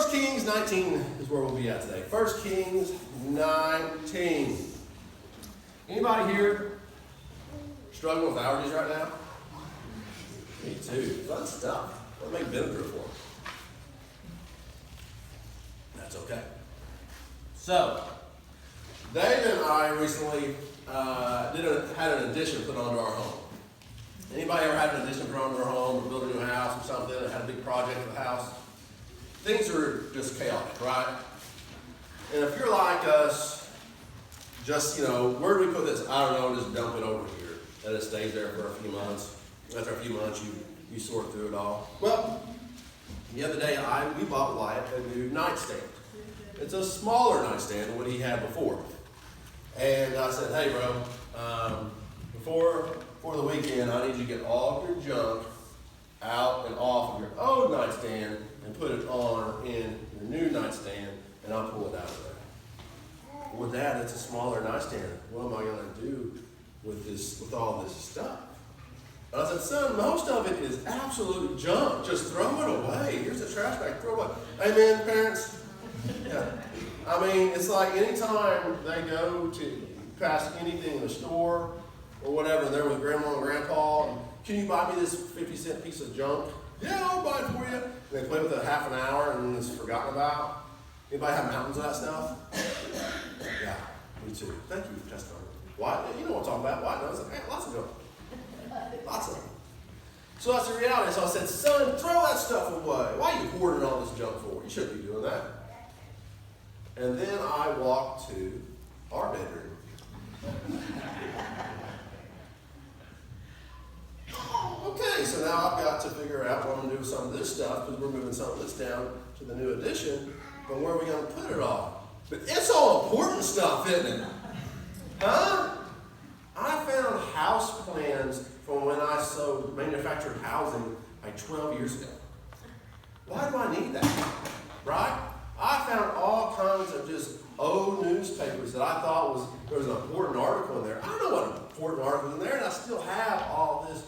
1 Kings 19 is where we'll be at today. 1 Kings 19. Anybody here struggling with allergies right now? Me too. Fun stuff. What make vinegar for? That's okay. So, David and I recently had an addition put onto our home. Anybody ever had an addition put onto their home or built a new house or something and had a big project for the house? Things are just chaotic, right? And if you're like us, just, where do we put this? I don't know, just dump it over here. And it stays there for a few months. After a few months, you sort through it all. Well, the other day, we bought Wyatt a new nightstand. It's a smaller nightstand than what he had before. And I said, hey, bro, before the weekend, I need you to get all of your junk out and off of your old nightstand and put it on in your new nightstand, and I'll pull it out of there. Well, Dad, it's a smaller nightstand. What am I going to do with all this stuff? And I said, son, most of it is absolute junk. Just throw it away. Here's the trash bag. Throw it away. Amen, parents? Yeah. I mean, it's like anytime they go to pass anything in the store or whatever, and they're with grandma and grandpa, can you buy me this 50-cent piece of junk? Yeah, I'll buy it for you. And they play with it half an hour and then it's forgotten about. Anybody have mountains of that stuff? Yeah, me too. Thank you for testimony. Why? You know what I'm talking about. Why? No, it's like, hey, lots of junk. Lots of them. So that's the reality. So I said, son, throw that stuff away. Why are you hoarding all this junk for? You shouldn't be doing that. And then I walked to our bedroom. Okay, so now I've got to figure out what I'm going to do with some of this stuff because we're moving some of this down to the new addition. But where are we going to put it all? But it's all important stuff, isn't it? Huh? I found house plans from when I sold manufactured housing like 12 years ago. Why do I need that? Right? I found all kinds of just old newspapers that I thought there was an important article in there. I don't know what important article is in there, and I still have all this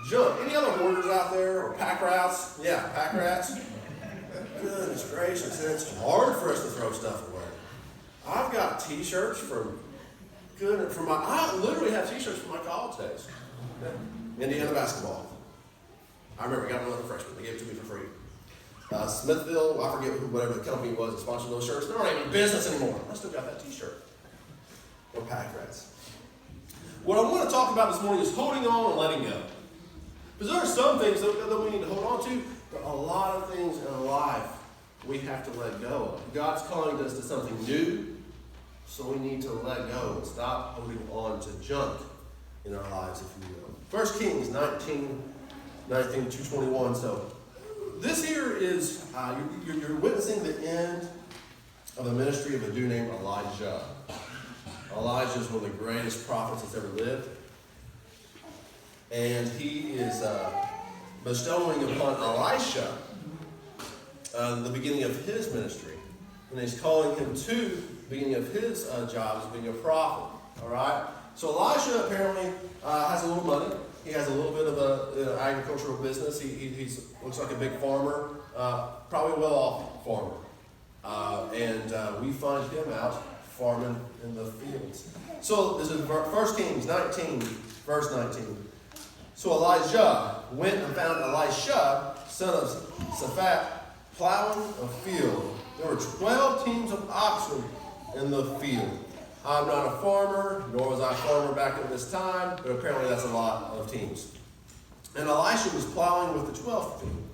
junk. Any other hoarders out there or pack rats? Yeah, pack rats. Goodness gracious, it's hard for us to throw stuff away. I've got T-shirts I literally have T-shirts from my college days. Indiana basketball. I remember I got another freshman. They gave it to me for free. Smithville, I forget whatever the company was that sponsored those shirts. They're not even in business anymore. I still got that T-shirt. Or pack rats. What I want to talk about this morning is holding on and letting go. Because there are some things that we need to hold on to, but a lot of things in life we have to let go of. God's calling us to something new, so we need to let go and stop holding on to junk in our lives, if you will. 1 Kings 19 to 21. So this here is, you're witnessing the end of the ministry of a dude named Elisha. Elijah is one of the greatest prophets that's ever lived. And he is bestowing upon Elisha the beginning of his ministry. And he's calling him to the beginning of his job as being a prophet. All right? So Elisha apparently has a little money. He has a little bit of an agricultural business. He looks like a big farmer, probably a well-off farmer. And we find him out farming in the fields. So this is 1 Kings 19, verse 19. So Elijah went and found Elisha, son of Shaphat, plowing a field. There were 12 teams of oxen in the field. I'm not a farmer, nor was I a farmer back at this time, but apparently that's a lot of teams. And Elisha was plowing with the 12th team.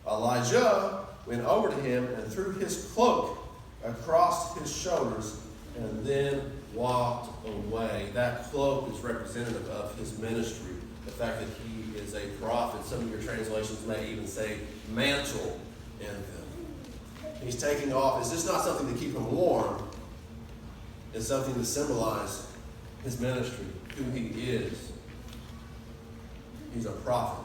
Elijah went over to him and threw his cloak across his shoulders and then walked away. That cloak is representative of his ministry, the fact that he is a prophet. Some of your translations may even say mantle in them. He's taking off. It's just not something to keep him warm. It's something to symbolize his ministry, who he is. He's a prophet,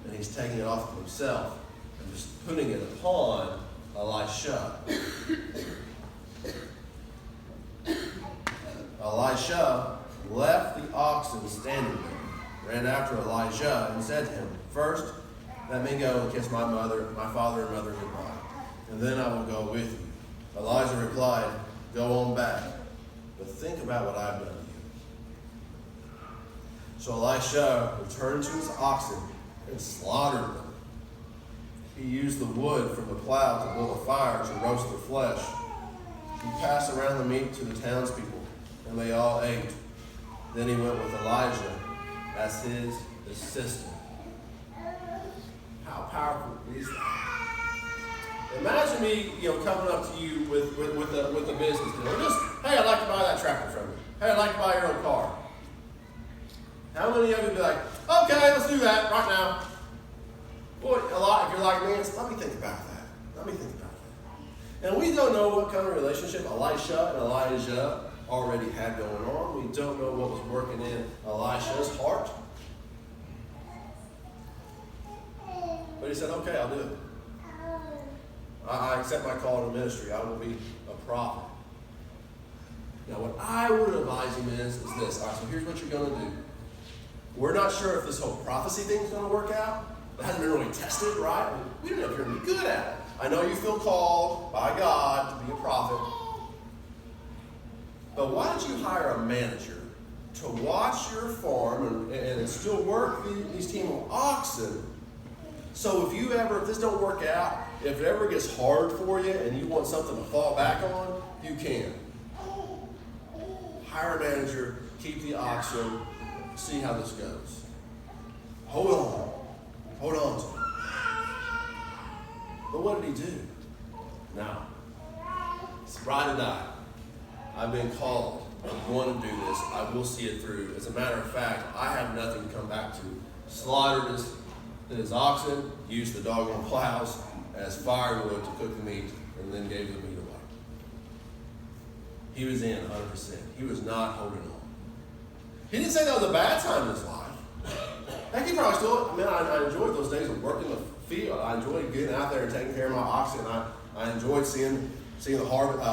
and he's taking it off of himself and just putting it upon Elisha. Elisha left the oxen standing there, ran after Elijah, and said to him, "First, let me go and kiss my father and mother goodbye, and and then I will go with you. Elijah replied, go on back, but think about what I've done to you. So Elisha returned to his oxen and slaughtered them. He used the wood from the plow to build a fire to roast their flesh. He passed around the meat to the townspeople, and they all ate. Then he went with Elijah as his assistant. How powerful is that? Imagine me, coming up to you with a business deal. Just, hey, I'd like to buy that tractor from you. Hey, I'd like to buy your own car. How many of you would be like, okay, let's do that right now? Boy, a lot, if you're like me, let me think about that. And we don't know what kind of relationship Elisha and Elijah already had going on. We don't know what was working in Elisha's heart. But he said, okay, I'll do it. I accept my call to ministry. I will be a prophet. Now, what I would advise him is this. All right, so here's what you're going to do. We're not sure if this whole prophecy thing is going to work out. It hasn't been really tested, right? We don't know if you're going to be good at it. I know you feel called by God to be a prophet. But why don't you hire a manager to watch your farm and still work these team of oxen? So if this don't work out, if it ever gets hard for you and you want something to fall back on, you can. Hire a manager, keep the oxen, see how this goes. Hold on to it. But what did he do? Now, it's ride or die. I've been called. I'm going to do this. I will see it through. As a matter of fact, I have nothing to come back to. Slaughtered his oxen, used the doggone plows as firewood to cook the meat, and then gave the meat away. He was in 100%. He was not holding on. He didn't say that was a bad time in his life. Heck, he probably still, I enjoyed those days of working the field. I enjoyed getting out there and taking care of my oxen. I enjoyed seeing the harvest,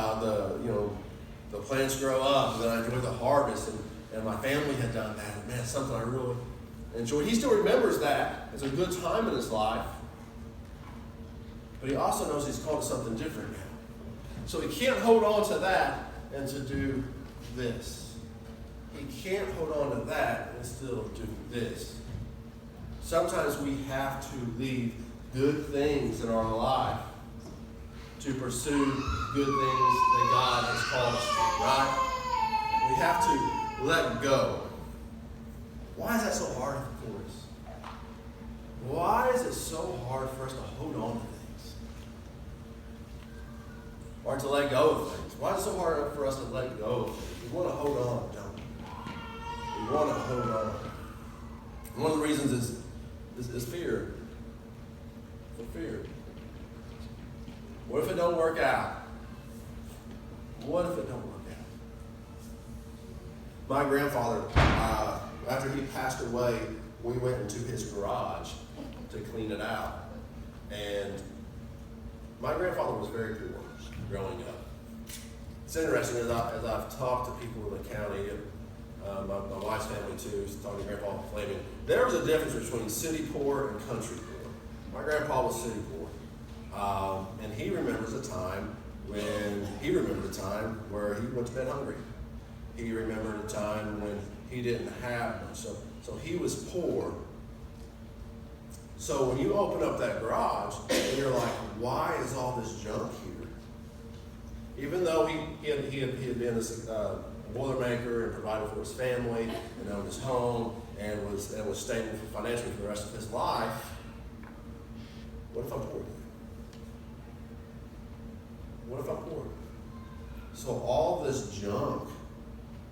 the plants grow up, and then I enjoyed the harvest, and my family had done that. And man, it's something I really enjoyed. He still remembers that. It's a good time in his life. But he also knows he's called to something different now. So he can't hold on to that and to do this. He can't hold on to that and still do this. Sometimes we have to leave good things in our life to pursue good things that God has called us to, right? We have to let go. Why is that so hard for us? Why is it so hard for us to hold on to things? Or to let go of things? Why is it so hard for us to let go of things? We want to hold on, don't we? We want to hold on. And one of the reasons is fear. For fear. What if it don't work out? What if it don't work out? My grandfather, after he passed away, we went into his garage to clean it out. And my grandfather was very poor growing up. It's interesting, as I've talked to people in the county, my wife's family too, talking to Grandpa Flaming, there was a difference between city poor and country poor. My grandpa was city poor. And he remembers a time where he went to bed hungry. He remembered a time when he didn't have much. So he was poor. So when you open up that garage and you're like, why is all this junk here? Even though he had been a Boilermaker and provided for his family and owned his home and was stable financially for the rest of his life, what if I'm poor? What if I'm poor? So all this junk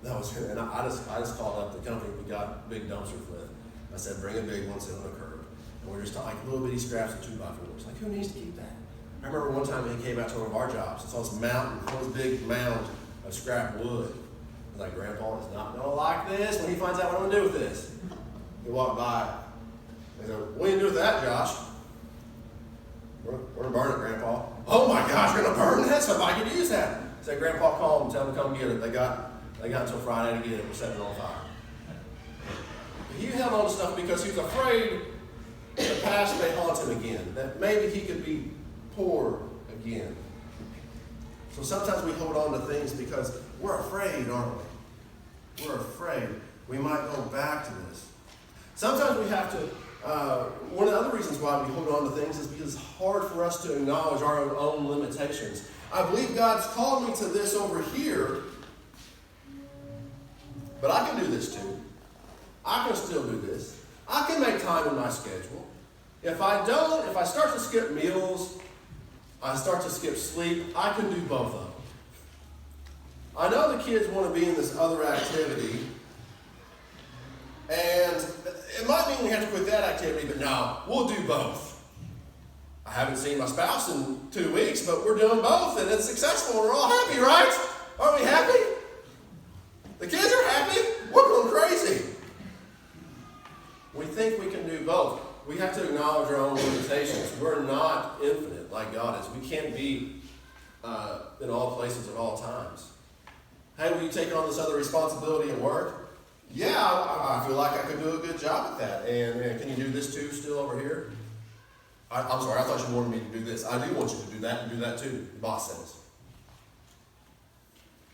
that was here, and I just called up the company we got big dumpsters with. I said, bring a big one, sit on the curb. And we're just like little bitty scraps of 2x4s. Like, who needs to keep that? I remember one time he came out to one of our jobs and saw this mountain, one big mound of scrap wood. I was like, Grandpa is not going to like this when he finds out what I'm going to do with this. He walked by. He said, what are you going to do with that, Josh? We're going to burn it, Grandpa. Oh my gosh, you're going to burn that? Somebody could use that. I said, Grandpa, call them, tell them to come get it. They got until Friday to get it. We're setting it on fire. He held on to stuff because he was afraid the past may haunt him again. That maybe he could be poor again. So sometimes we hold on to things because we're afraid, aren't we? We're afraid we might go back to this. Sometimes we have to, one of the other reasons why we hold on to things is because it's hard for us to acknowledge our own limitations. I believe God's called me to this over here, but I can do this too. I can still do this. I can make time in my schedule. If I start to skip meals, I start to skip sleep, I can do both of them. I know the kids want to be in this other activity, and it might mean we have to quit that activity, but no, we'll do both. I haven't seen my spouse in 2 weeks, but we're doing both, and it's successful. We're all happy, right? Aren't we happy? The kids are happy. We're going crazy. We think we can do both. We have to acknowledge our own limitations. We're not infinite like God is. We can't be in all places at all times. Hey, will you take on this other responsibility at work? Yeah, I feel like I could do a good job at that. And can you do this too still over here? I'm sorry, I thought you wanted me to do this. I do want you to do that and do that too, the boss says.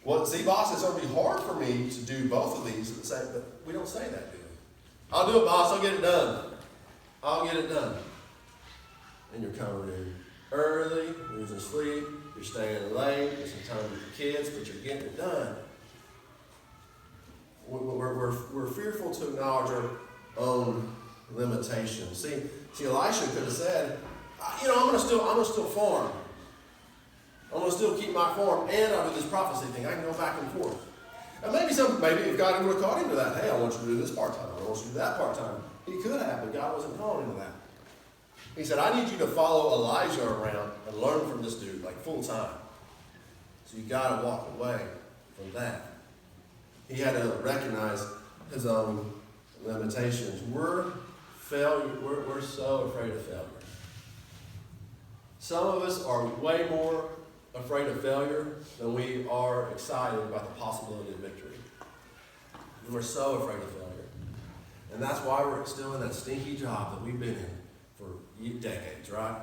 Well, see, boss, it's going to be hard for me to do both of these at the same time. But we don't say that, do we? I'll do it, boss. I'll get it done. I'll get it done. And you're coming in early, losing sleep, you're staying late, there's some time with the kids, but you're getting it done. We're fearful to acknowledge our own limitations. See, Elisha could have said, I'm going to still farm. I'm going to still keep my farm, and I'll do this prophecy thing. I can go back and forth. And maybe if God would have called him to that, hey, I want you to do this part-time. I want you to do that part-time. He could have, but God wasn't calling him to that. He said, I need you to follow Elijah around and learn from this dude, like full-time. So you got to walk away from that. He had to recognize his own limitations. We're so afraid of failure. Some of us are way more afraid of failure than we are excited about the possibility of victory. And we're so afraid of failure. And that's why we're still in that stinky job that we've been in for decades, right?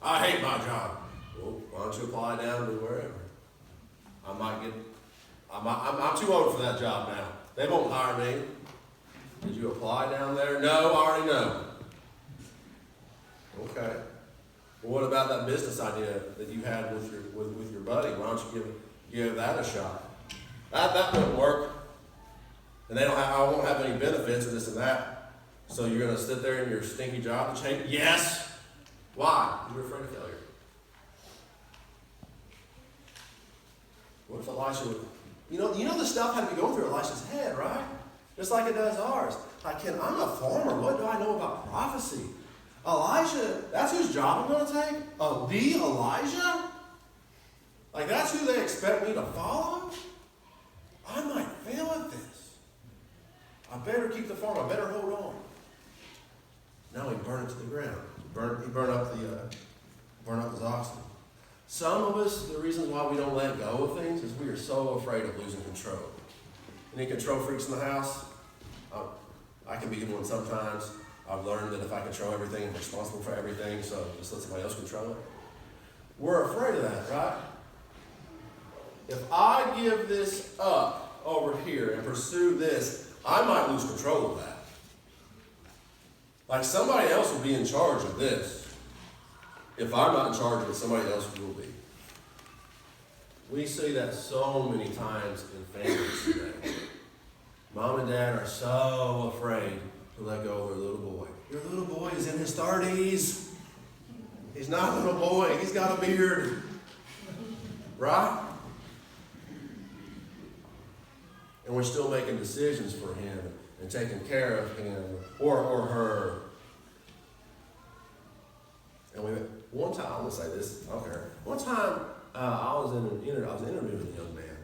I hate my job. Well, why don't you apply down to wherever? I'm too old for that job now. They won't hire me. Did you apply down there? No, I already know. Okay. Well, what about that business idea that you had with your buddy? Why don't you give that a shot? That won't work. And I won't have any benefits or this and that. So you're going to sit there in your stinky job and change? Yes. Why? You're afraid of failure. What if Elisha would... You know the stuff had to be going through Elisha's head, right? Just like it does ours. Like, I'm a farmer. What do I know about prophecy? Elijah, that's whose job I'm going to take? Oh, the Elijah? Like, that's who they expect me to follow? I might fail at this. I better keep the farm. I better hold on. Now he burned it to the ground. He burned up his oxen. Some of us, the reasons why we don't let go of things is we are so afraid of losing control. Any control freaks in the house? I can be one sometimes. I've learned that if I control everything, I'm responsible for everything, so just let somebody else control it. We're afraid of that, right? If I give this up over here and pursue this, I might lose control of that. Like somebody else will be in charge of this. If I'm not in charge of it, somebody else will be. We see that so many times in families today. Mom and dad are so afraid to let go of their little boy. Your little boy is in his 30s. He's not a little boy. He's got a beard. Right? And we're still making decisions for him and taking care of him or her. And one time, I'm going to say this, I don't care. One time, I was interviewing a young man.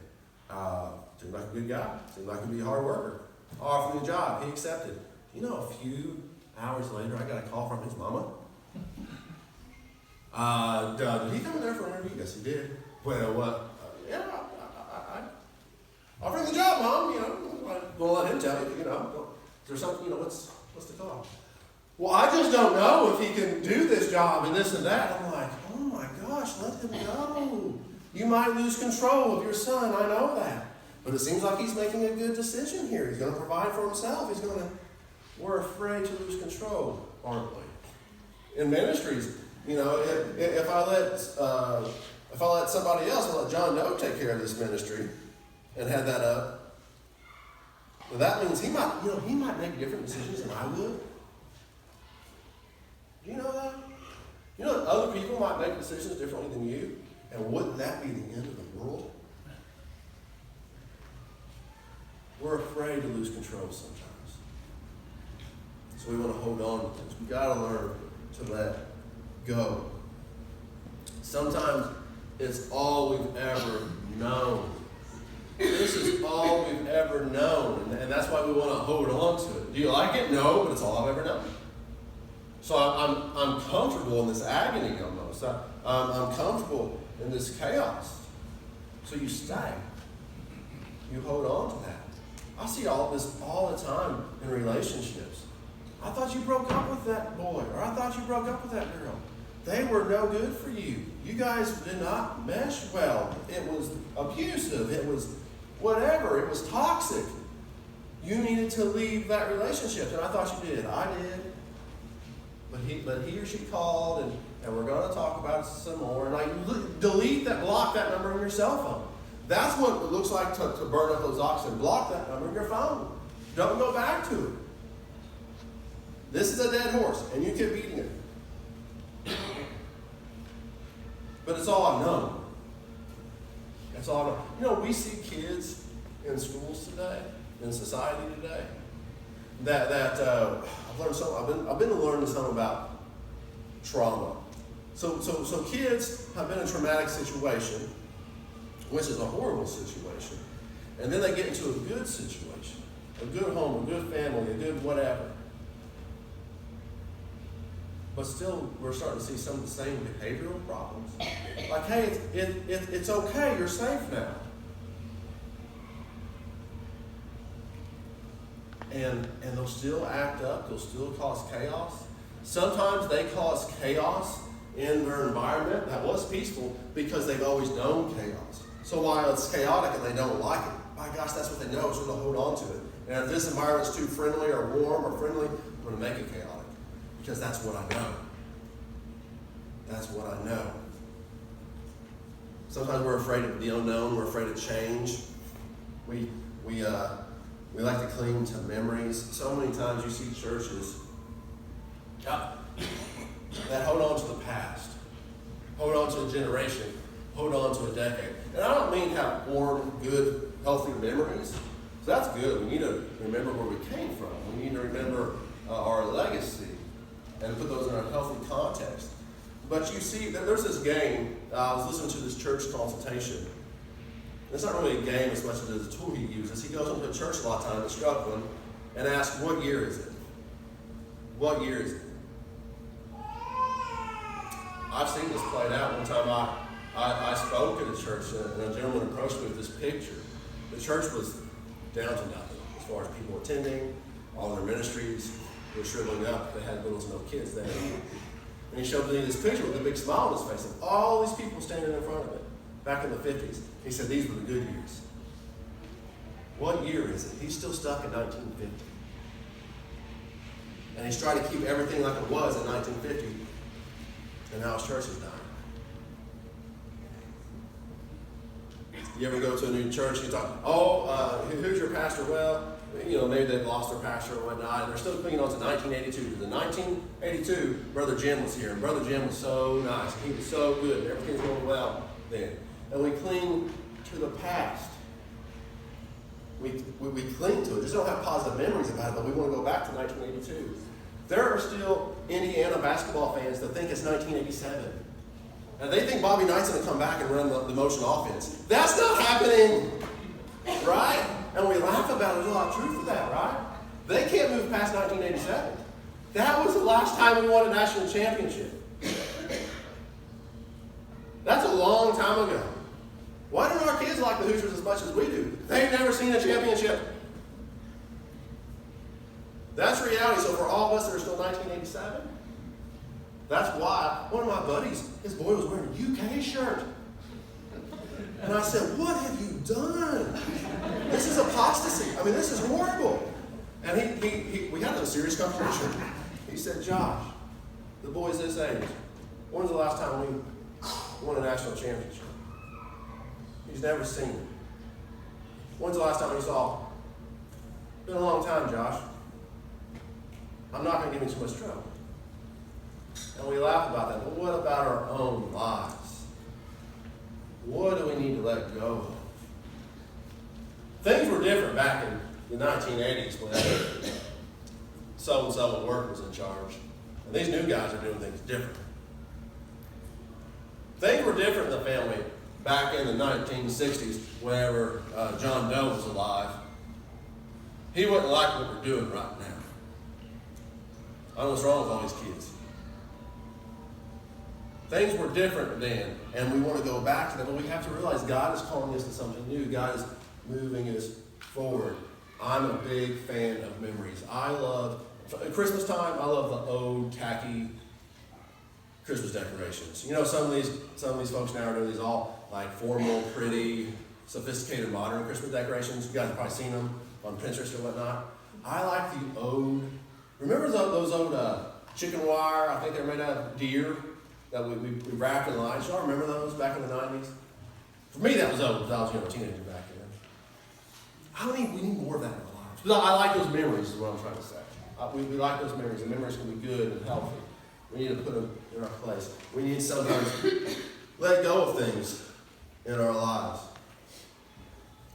Seemed like a good guy. Seemed like he'd be a hard worker. I offered him a job. He accepted. A few hours later, I got a call from his mama. Did he come in there for an interview? Yes, he did. Well, what? Yeah, I offered him the job, Mom. I'm going to let him tell you. Is there something? What's the call? Well, I just don't know if he can do this job and this and that. I'm like, oh my gosh, let him go. You might lose control of your son. I know that. But it seems like he's making a good decision here. He's going to provide for himself. We're afraid to lose control, aren't we? In ministries, if I let somebody else, I'll let John Doe take care of this ministry and head that up, well, that means he might make different decisions than I would. Do you know that? You know that other people might make decisions differently than you? And wouldn't that be the end of the world? We're afraid to lose control sometimes. So we want to hold on to things. We've got to learn to let go. Sometimes it's all we've ever known. This is all we've ever known. And that's why we want to hold on to it. Do you like it? No, but it's all I've ever known. So I'm comfortable in this agony almost. I'm comfortable in this chaos. So you stay. You hold on to that. I see all this all the time in relationships. I thought you broke up with that boy, or I thought you broke up with that girl. They were no good for you. You guys did not mesh well. It was abusive. It was whatever. It was toxic. You needed to leave that relationship, and I thought you did. I did. But he or she called, and we're going to talk about it some more. And block that number on your cell phone. That's what it looks like to burn up those oxen. Block that number on your phone. Don't go back to it. This is a dead horse, and you keep beating it. But it's all I've known. That's all I've known. We see kids in schools today, in society today, that I've learned something. I've been learning something about trauma. So kids have been in a traumatic situation, which is a horrible situation, and then they get into a good situation, a good home, a good family, a good whatever. But still, we're starting to see some of the same behavioral problems. Like, hey, it's okay, you're safe now. And they'll still act up, they'll still cause chaos. Sometimes they cause chaos in their environment that was peaceful because they've always known chaos. So while it's chaotic and they don't like it, my gosh, that's what they know, so they'll hold on to it. And if this environment's too friendly or warm or friendly, I'm going to make it chaotic. Because that's what I know. That's what I know. Sometimes we're afraid of the unknown. We're afraid of change. We like to cling to memories. So many times you see churches that hold on to the past, hold on to a generation, hold on to a decade. And I don't mean have warm, good, healthy memories. So that's good. We need to remember where we came from. We need to remember our legacy and put those in a healthy context. But you see, there's this game. I was listening to this church consultation. It's not really a game as much as it is a tool he uses. He goes into a church a lot of times, struggling, and asks, what year is it? What year is it? I've seen this played out. One time I spoke at a church, and a gentleman approached me with this picture. The church was down to nothing as far as people attending, all their ministries were shriveling up. They had little to no kids there. And he showed me this picture with a big smile on his face of all these people standing in front of it back in the 50s. He said, these were the good years. What year is it? He's still stuck in 1950. And he's trying to keep everything like it was in 1950. And now his church is dying. You ever go to a new church and you talk, who's your pastor? Well, maybe they've lost their pastor or whatnot, and they're still clinging on to 1982. In 1982, Brother Jim was here, and Brother Jim was so nice, and he was so good, and everything was going well then. And we cling to the past. We cling to it. Just don't have positive memories about it, but we want to go back to 1982. There are still Indiana basketball fans that think it's 1987. And they think Bobby Knight's going to come back and run the motion offense. That's not happening, right? And we laugh about it. There's a lot of truth to that, right? They can't move past 1987. That was the last time we won a national championship. That's a long time ago. Why don't our kids like the Hoosiers as much as we do? They've never seen a championship. That's reality. So for all of us that are still 1987, That's why one of my buddies, his boy was wearing a UK shirt. And I said, what have you done? This is apostasy. I mean, this is horrible. And we had a serious conversation. He said, Josh, the boy's this age. When's the last time we won a national championship? He's never seen it. When's the last time he saw it? It's been a long time, Josh. I'm not going to give him too much trouble. And we laugh about that. But what about our own lives? What do we need to let go of? Things were different back in the 1980s when so-and-so at work was in charge. And these new guys are doing things different. Things were different in the family back in the 1960s whenever John Doe was alive. He wouldn't like what we're doing right now. I don't know what's wrong with all these kids. Things were different then, and we want to go back to them, but we have to realize God is calling us to something new. God is moving us forward. I'm a big fan of memories. At Christmas time, I love the old, tacky Christmas decorations. You know, some of these folks now are doing these all like formal, pretty, sophisticated, modern Christmas decorations. You guys have probably seen them on Pinterest or whatnot. I like the old, remember those old chicken wire, I think they're made out of deer, that we wrapped in lights. Y'all remember those back in the 90s? For me, that was old, because I was a teenager back then. We need more of that in our lives. But I like those memories, is what I'm trying to say. We like those memories. The memories can be good and healthy. We need to put them in our place. We need sometimes let go of things in our lives.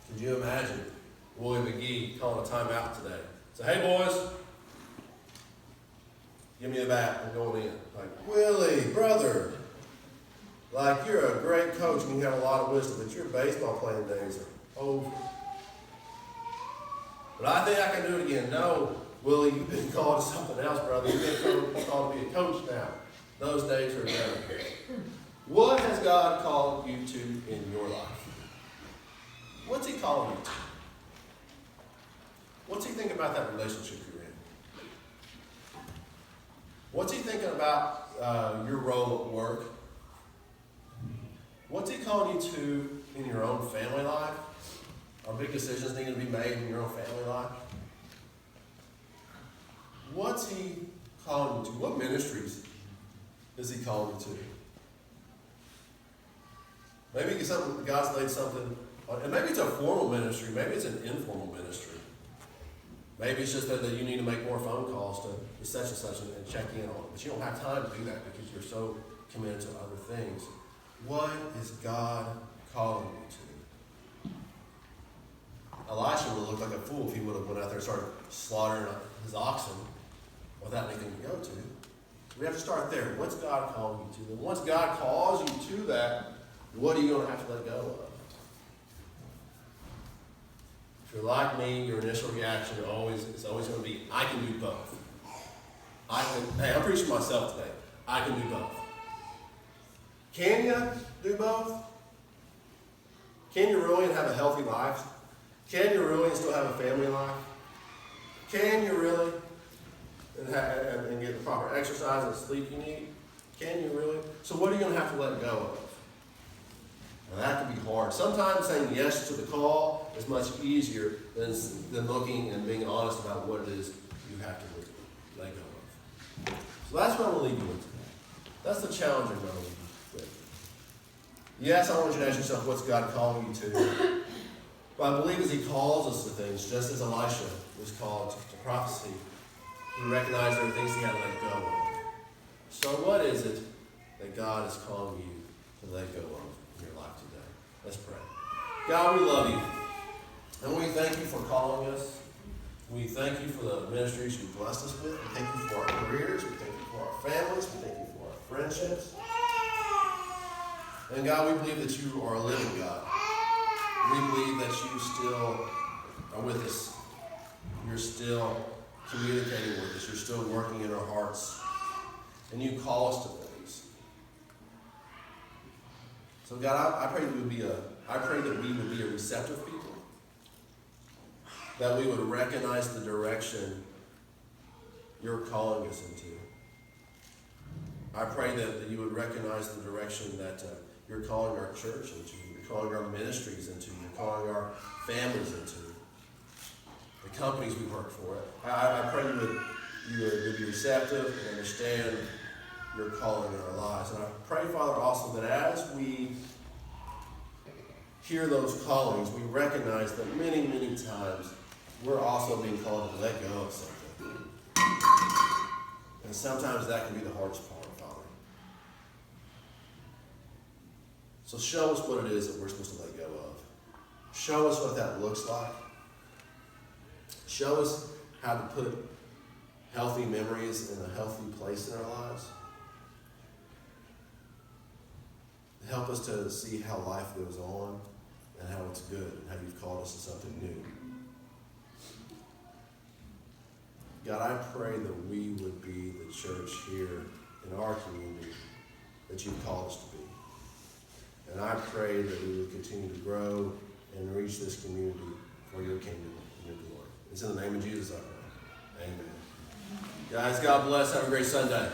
Could you imagine Willie McGee calling a timeout today? Say, hey boys, give me a bat, I'm going in. Like, Willie, brother, like you're a great coach and you have a lot of wisdom, but your baseball playing days are over. But I think I can do it again. No, Willie, you've been called to something else, brother. You've been called to be a coach now. Those days are done. What has God called you to in your life? What's He calling you to? What's He thinking about that relationship you're in? What's He thinking about your role at work? What's He calling you to in your own family life? Are big decisions needing to be made in your own family life? What's He calling you to? What ministries is He calling you to? Maybe God's laid something, and maybe it's a formal ministry, maybe it's an informal ministry. Maybe it's just that you need to make more phone calls to such and such and check in on it. But you don't have time to do that because you're so committed to other things. What is God calling you to? Elisha would have looked like a fool if he would have went out there and started slaughtering his oxen without anything to go to. We have to start there. What's God calling you to? And once God calls you to that, what are you going to have to let go of? If you're like me, your initial reaction is always going to be, I can do both. Hey, I'm preaching to myself today. I can do both. Can you do both? Can you really have a healthy life? Can you really still have a family life? Can you really and get the proper exercise and sleep you need? Can you really? So what are you going to have to let go of? Now that can be hard. Sometimes saying yes to the call is much easier than looking and being honest about what it is you have to let go of. So that's what I'm going to leave you with today. That's the challenge I'm going to leave you with. Yes, I want you to ask yourself, what's God calling you to? But I believe as He calls us to things, just as Elisha was called to prophecy, he recognized there were things he had to let go of. So what is it that God is calling you to let go of in your life today? Let's pray. God, we love you. And we thank you for calling us. We thank you for the ministries you blessed us with. We thank you for our careers. We thank you for our families. We thank you for our friendships. And God, we believe that you are a living God. We believe that you still are with us. You're still communicating with us. You're still working in our hearts. And you call us to things. So God, I pray that we would be a receptive people. That we would recognize the direction you're calling us into. I pray that you would recognize the direction that you're calling our church into, you're calling our ministries into, you're calling our families into, the companies we work for. I pray you would be receptive and understand your calling in our lives. And I pray, Father, also that as we hear those callings, we recognize that many, many times we're also being called to let go of something. And sometimes that can be the hardest part, Father. So show us what it is that we're supposed to let go of. Show us what that looks like. Show us how to put healthy memories in a healthy place in our lives. Help us to see how life goes on and how it's good and how you've called us to something new. God, I pray that we would be the church here in our community that you've called us to be. And I pray that we would continue to grow and reach this community for your kingdom and your glory. It's in the name of Jesus I pray. Amen. Guys, God bless. Have a great Sunday.